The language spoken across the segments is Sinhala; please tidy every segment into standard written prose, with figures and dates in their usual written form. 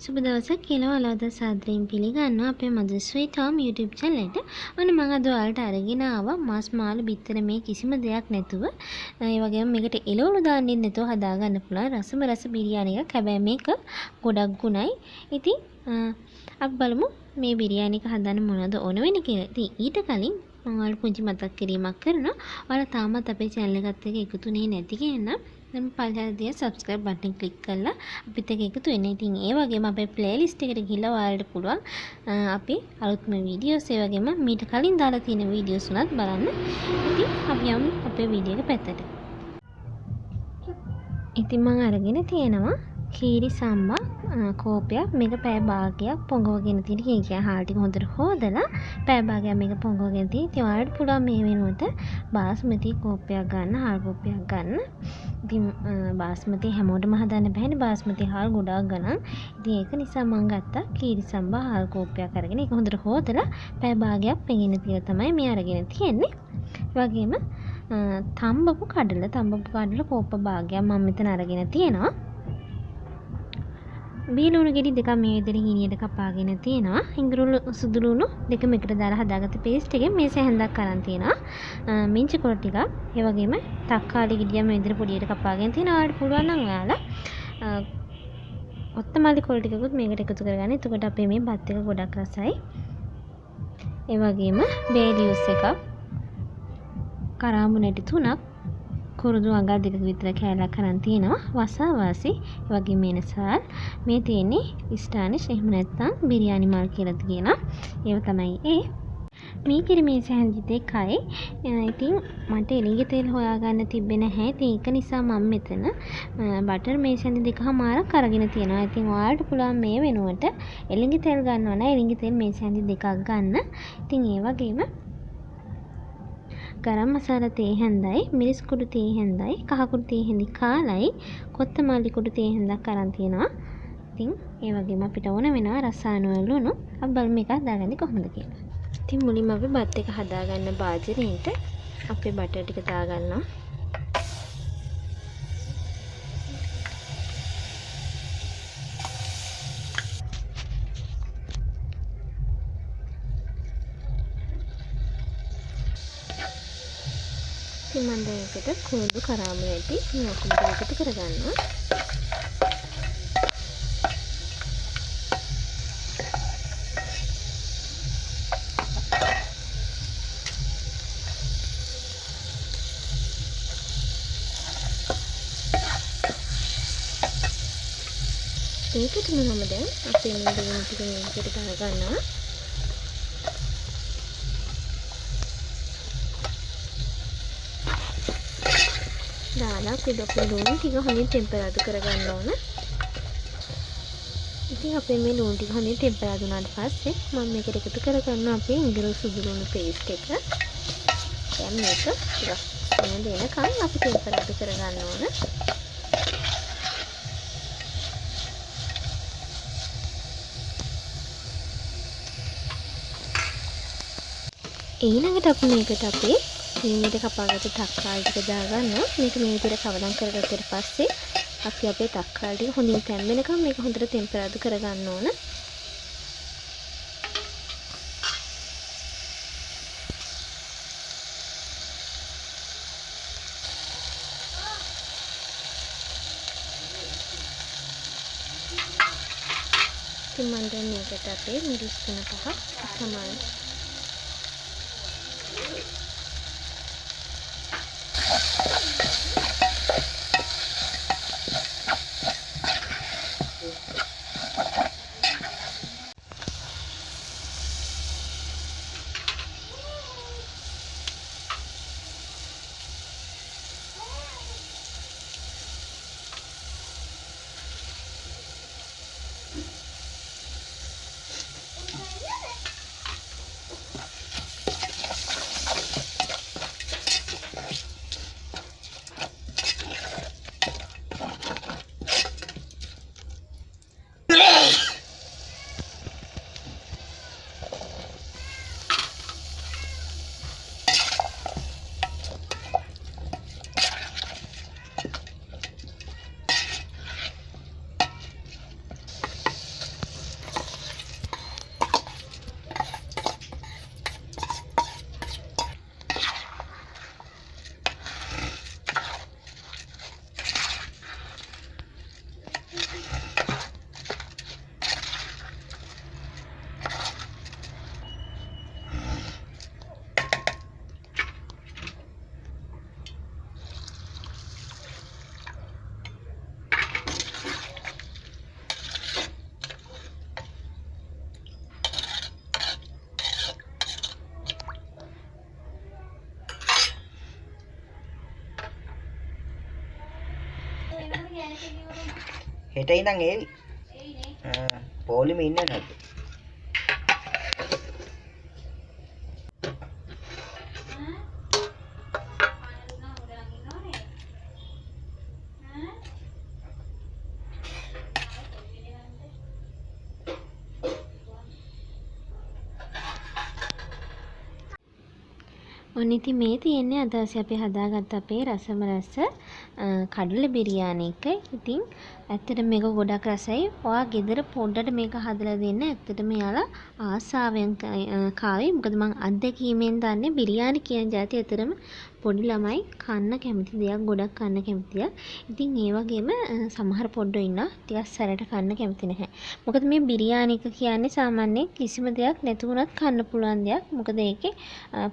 සුබ දවසක් කියලා ඔයාලව සාදරයෙන් පිළිගන්නවා අපේ Madoo Sweet Home YouTube channel එකට. ඔන්න මම අද ඔයාලට අරගෙන ආවා මාස් මාළු බිත්තර මේ කිසිම දෙයක් නැතුව ඒ වගේම මේකට එළවලු දාන්නෙත් නැතුව හදා ගන්න පුළුවන් රසම රස බිරියානි එකක්. හැබැයි මේක ගොඩක් ගුණයි. ඉතින් අපි බලමු මේ බිරියානි එක හදන්න මොනවද ඕන වෙන්නේ කියලා. ඉතින් ඊට කලින් මම ඔයාලට පුංචි මතක් කිරීමක් කරනවා. ඔයාලා තාමත් අපේ channel එකත් එක්ක එකතුනේ නැති කෙනා නම් පල්ලෙහාදී subscribe button click කරලා අපිත් එක්ක එකතු වෙන්න. ඉතින් ඒ වගේම අපේ playlist එකට ගිහලා ඔයාලට පුළුවන් අපි අලුත්ම videos ඒ වගේම මීට කලින් දාලා තියෙන videos උනත් බලන්න. ඉතින් අපි යමු අපේ video එක පැත්තට. ඉතින් මම අරගෙන තියෙනවා කීරි සම්බා කෝපයක්. මේක පැය භාගයක් පොඟවගෙන තියෙන කීකියා හාල් ටික හොඳට හොදලා පැය භාගයක් මේක පොඟවගෙන තියෙන. ඉතින් ඔයාලට පුළුවන් මේ වෙනුවට බාස්මති කෝපයක් ගන්න, හාල් කෝපයක් ගන්න. ඉතින් බාස්මති හැමෝටම හදන්න බෑනේ. බාස්මති හාල් ගොඩාක් ගණන්. ඉතින් ඒක නිසා මම ගත්තා කීරි සම්බා හාල් කෝපයක් අරගෙන ඒක හොඳට හොදලා පැය භාගයක් පෙඟෙන්න තියලා තමයි මේ අරගෙන තියෙන්නේ. ඒ වගේම තම්බපු කඩල කෝප භාගයක් මම මෙතන අරගෙන තියෙනවා. බීලුණු ගෙඩි දෙකක් මේ විදිහට හීනියට කපාගෙන තියෙනවා. හිඟුරුළු සුදු ලුණු දෙකම එකට දාලා හදාගත්ත පේස්ට් එකෙන් මේ සැහැන්දක් අරන් තියෙනවා. මිංචි කොළ ටිකක්, ඒ වගේම තක්කාලි ගෙඩියක් මේ විදිහට පොඩියට කපාගෙන තියෙනවා. ඔයාලට පුළුවන් නම් ඔයාලා ඔත්තමල්ලි කොළ ටිකකුත් මේකට එකතු කරගන්න. එතකොට අපේ මේ බත් එක ගොඩක් රසයි. ඒ වගේම බේ ලියුස් එකක්, කරාඹු නැටි 3ක්, කුරුදු අඟල් 2ක විතර කෑල්ලක් අරන් තියෙනවා. වසාවාසි, ඒ වගේම මෙනසාල්. මේ තියෙන්නේ ස්ටානිෂ් එහෙම නැත්නම් බිරියානි මල් කියලා කියනවා. ඒව තමයි ඒ. මේ කිරිමේ සැහැඳි දෙකයි. ඉතින් මට එළිය තෙල් හොයාගන්න තිබ්බේ නැහැ. ඉතින් ඒක නිසා මම මෙතන බටර් මේ සැහැඳි දෙකමාරක් අරගෙන තියෙනවා. ඉතින් ඔයාලට පුළුවන් මේ වෙනුවට එළිය තෙල් ගන්නවා නම් එළිය තෙල් මේ සැහැඳි දෙකක් ගන්න. ඉතින් ඒ වගේම ගරම් මසාලා තේ හැන්දයි, මිරිස් කුඩු තේ හැන්දයි, කහ කුඩු තේ හැන්දි කාලයි, කොත්තමල්ලි කුඩු තේ හැන්දක් අරන් තියෙනවා. ඉතින් ඒ වගේම අපිට ඕන වෙනවා රසායන ලුණු. අපි බලමු මේක හදාගන්නේ කොහොමද කියලා. ඉතින් මුලින්ම අපි බත් එක හදාගන්න බාජරේට අපේ බටර් ටික දාගන්නවා. ඉතින් මම දැන් එකට කුරුදු කරාඹු නැටි මේ ඔක්කොම එකතු කරගන්නවා. ඒකටම මම දැන් අපේ මේ දෙවෙනි ටික මේකට දාගන්නවා. දාලා අපි ලුණු ටික හොඳින් ටෙම්පරාදු කරගන්න ඕන. ඉතින් අපේ මේ ලුණු ටික හොඳින් ටෙම්පරාදු වුණාට පස්සේ මම මේකට එකතු කරගන්නවා අපේ ඉඟුරු සුදු ලුණු පේස්ට් එක. දැන් මේක ටිකක් සමන දෙනකන් අපි ටෙම්පරාදු කරගන්න ඕන. ඊළඟට අපි මේකට අපේ හීනියට කපාගත්ත තක්කාලි ටික දාගන්නවා. මේක මේ විදිහට කවදම් කරගත්තට පස්සේ අපි අපේ තක්කාලි ටික හොඳින් තැම් වෙනකම් මේක හොඳට ටෙම්පරාදු කරගන්න ඕන. ඉතින් මම දැන් මේකට අපේ මිරිස් 3-5ක් සමාන හෙට ඉඳන් ඒවි. පොලිමේ ඉන්නේ නැද්ද? ඔන්න ඉතින් මේ තියෙන්නේ අද අපි හදාගත්ත අපේ රසම රස කඩල බිරියානි එක. ඉතින් ඇත්තට මේක ගොඩක් රසයි. ඔයා ගෙදර පොඩ්ඩට මේක හදලා දෙන්න. ඇත්තටම යාලා ආසාවෙන් කාවේ. මොකද මම අත්දැකීමෙන් දන්නේ බිරියානි කියන જાතිය ඇතරම පොඩි ළමයි කන්න කැමති දෙයක්, ගොඩක් කන්න කැමති දෙයක්. ඉතින් ඒ වගේම සමහර පොඩ්ඩෝ ඉන්නවා ටිකක් සැරට කන්න කැමති නැහැ. මොකද මේ බිරියානි එක කියන්නේ සාමාන්‍යයෙන් කිසිම දෙයක් නැති වුණත් කන්න පුළුවන් දෙයක්. මොකද ඒකේ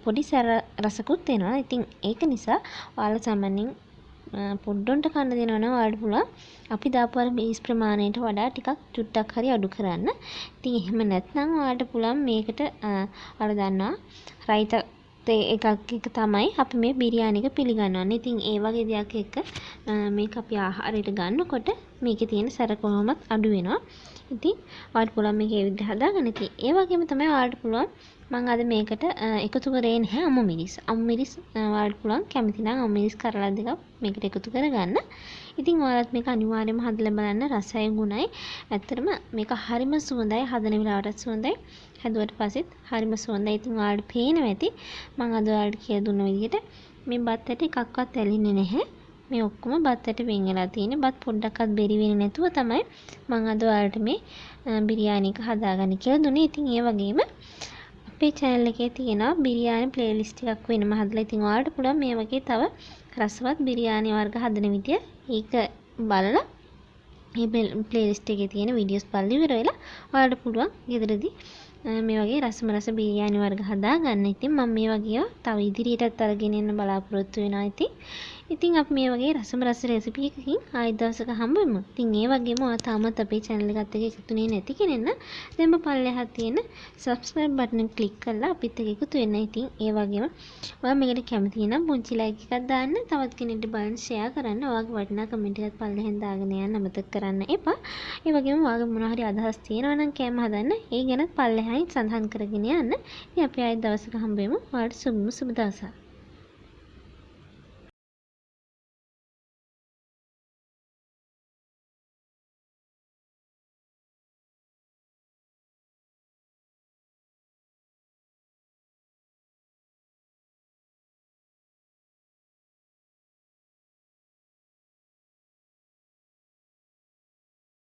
පොඩි සැර රසකුත් එනවා. ඉතින් ඒක නිසා ඔයාලා සාමාන්‍යයෙන් පොඩ්ඩොන්ට කන්න දෙනවා නම් ඔයාලට පුළුවන් අපි දාපු අර බේස් ප්‍රමාණයට වඩා ටිකක් චුට්ටක් හරි අඩු කරන්න. ඉතින් එහෙම නැත්නම් ඔයාලට පුළුවන් මේකට ඔයාලා දන්නවා රයිත එකක් එක තමයි අපි මේ බිරියානි එක පිළිගන්නවන්නේ. ඉතින් ඒ වගේ දෙයක් එක්ක මේක අපි ආහාරයට ගන්නකොට මේකේ තියෙන සැර කොහොමත් අඩු වෙනවා. ඉතින් ඔයාලට පුළුවන් මේක ඒ විදිහට හදාගන්න. ඉතින් ඒ වගේම තමයි ඔයාලට පුළුවන් මම අද මේකට එකතු කරේ නැහැ අමු මිරිස්. අමු මිරිස් ඔයාලට පුළුවන් කැමති නම් අමු මිරිස් කරලා දෙකක් මේකට එකතු කරගන්න. ඉතින් ඔයාලත් මේක අනිවාර්යයෙන්ම හදලා බලන්න. රසයි ගුණයි. ඇත්තටම මේක හරිම සුවඳයි. හදන වෙලාවටත් සුවඳයි. හැදුවට පස්සෙත් හරිම සුවඳයි. ඉතින් ඔයාලට පේනවා ඇති මම අද ඔයාලට කියලා දුන්න විදිහට මේ බත් ඇට එකක්වත් ඇලින්නේ නැහැ. මේ ඔක්කොම බත් ඇට වෙන් වෙලා තියෙන්නේ. බත් පොඩ්ඩක්වත් බෙරි වෙන්නේ නැතුව තමයි මම අද ඔයාලට මේ බිරියානි එක හදාගන්න කියලා දුන්නේ. ඉතින් ඒ වගේම අපේ channel එකේ තියෙනවා බිරියානි playlist එකක් වෙනම හදලා. ඉතින් ඔයාලට පුළුවන් මේ වගේ තව රසවත් බිරියානි වර්ග හදන විදිය ඒක බලලා මේ playlist එකේ තියෙන වීඩියෝස් බලලා ඉවර වෙලා ඔයාලට පුළුවන් ගෙදරදී මේ වගේ රසම රස බිරියානි වර්ග හදාගන්න. ඉතින් මම මේ වගේ තව ඉදිරියටත් අරගෙන යන්න බලාපොරොත්තු වෙනවා. ඉතින් අපි මේ වගේ රසම රස රෙසිපි එකකින් ආයෙ දවසක හම්බ වෙමු. ඉතින් ඒ වගේම ඔයා තාමත් අපේ channel එකත් එක්ක එකතුනේ නැති කෙනෙක් නම් දැන්ම පල්ලෙහා තියෙන subscribe button එක click කරලා අපිත් එක්ක එකතු වෙන්න. ඉතින් ඒ වගේම ඔයා මේකට කැමති නම් පුංචි like එකක් දාන්න, තවත් කෙනෙක්ට බලන්න share කරන්න, ඔයාගේ වටිනා comment එකත් පල්ලෙහෙන් දාගෙන යන්න අමතක කරන්න එපා. ඒ වගේම ඔයාගේ මොනවා හරි අදහස් තියෙනවා නම් කැම හදන්න ඒ ගැනත් පල්ලෙහායි සඳහන් කරගෙන යන්න. ඉතින් අපි ආයෙ දවසක හම්බ වෙමු. ඔයාලට සුබ දවසක්.